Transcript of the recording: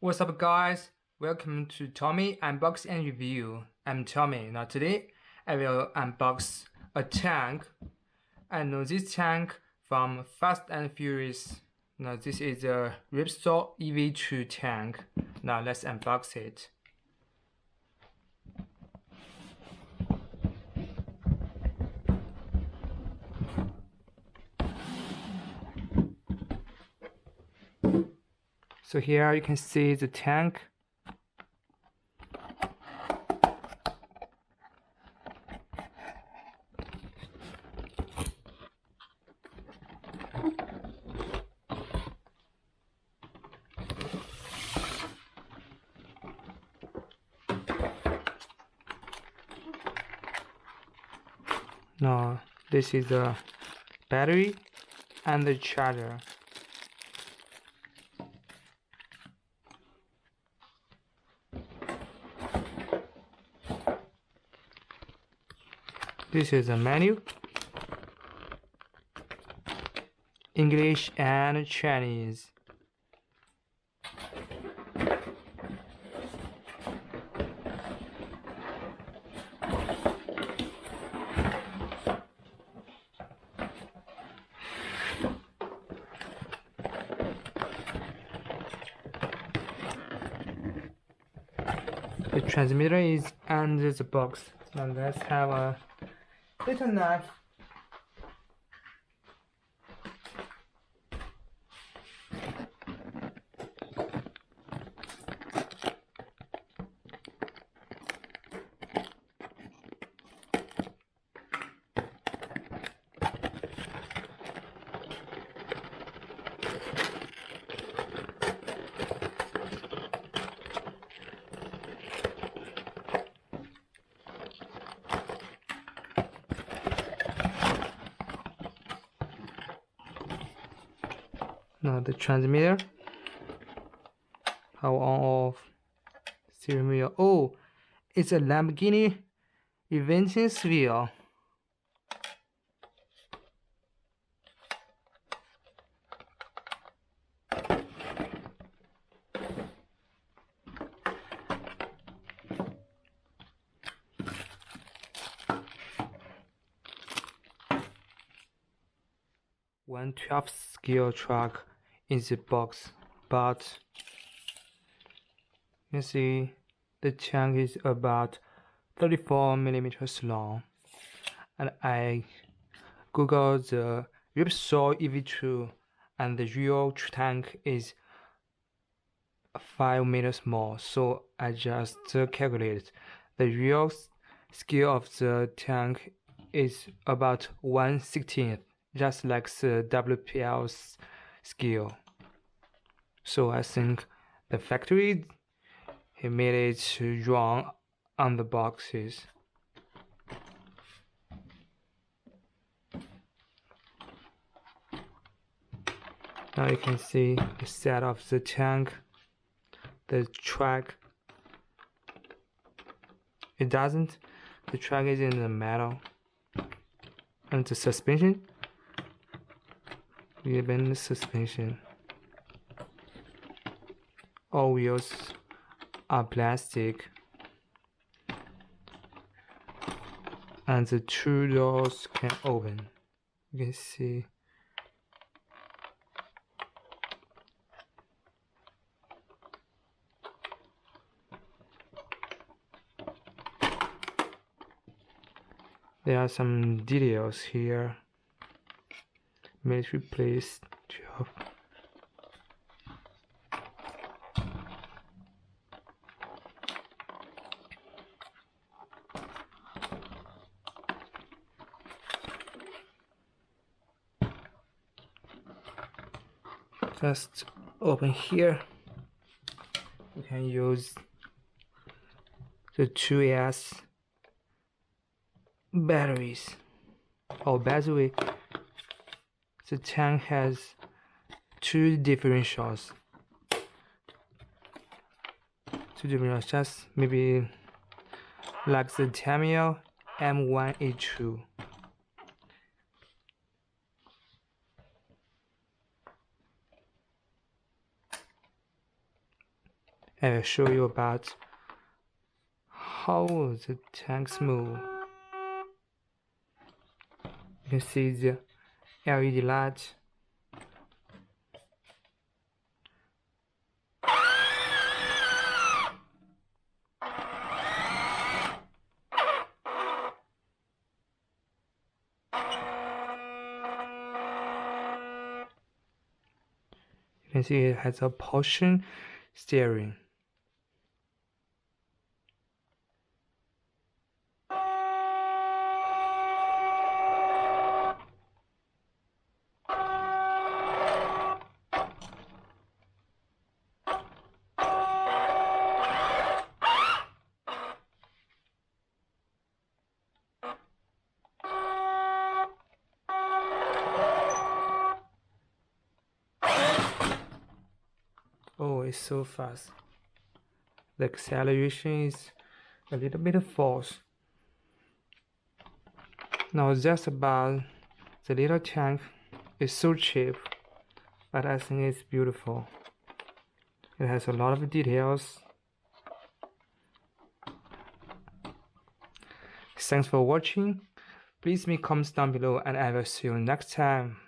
What's up guys, welcome to Tommy Unbox and Review. I'm Tommy. Now today I will unbox a tank. I know this tank from Fast and Furious. Now this is a Ripsaw EV2 tank. Now let's unbox it. So here you can see the tank. Now this is the battery and the charger. This is a menu, English and Chinese. The transmitter is under the box. Now let's have a little knife. Now the transmitter, power on off, steering wheel. Oh, it's a Lamborghini EV2 wheel. One 12-scale truck in the box, but you see the tank is about 34 millimeters long, and I googled the Ripsaw EV2 and the real tank is 5 meters more, so I just calculated the real scale of the tank is about 1/16, just like the WPL's scale. So I think the factory he made it wrong on the boxes. Now you can see the set of the tank, the track. It doesn't. The track is in the metal, and the suspension. Even the suspension. All wheels are plastic, and the two doors can open. You can see. There are some details here. Military place job. Just open here. You can use the 2S batteries. Oh, by the way, the tank has two differentials. Just maybe like the Tamiya M1A2. I will show you about how the tanks move. You can see the LED light. You can see it has a pushing steering. Oh, it's so fast. The acceleration is a little bit false. Now that's about the little tank. It's so cheap, but I think it's beautiful. It has a lot of details. Thanks for watching. Please make comments down below and I will see you next time.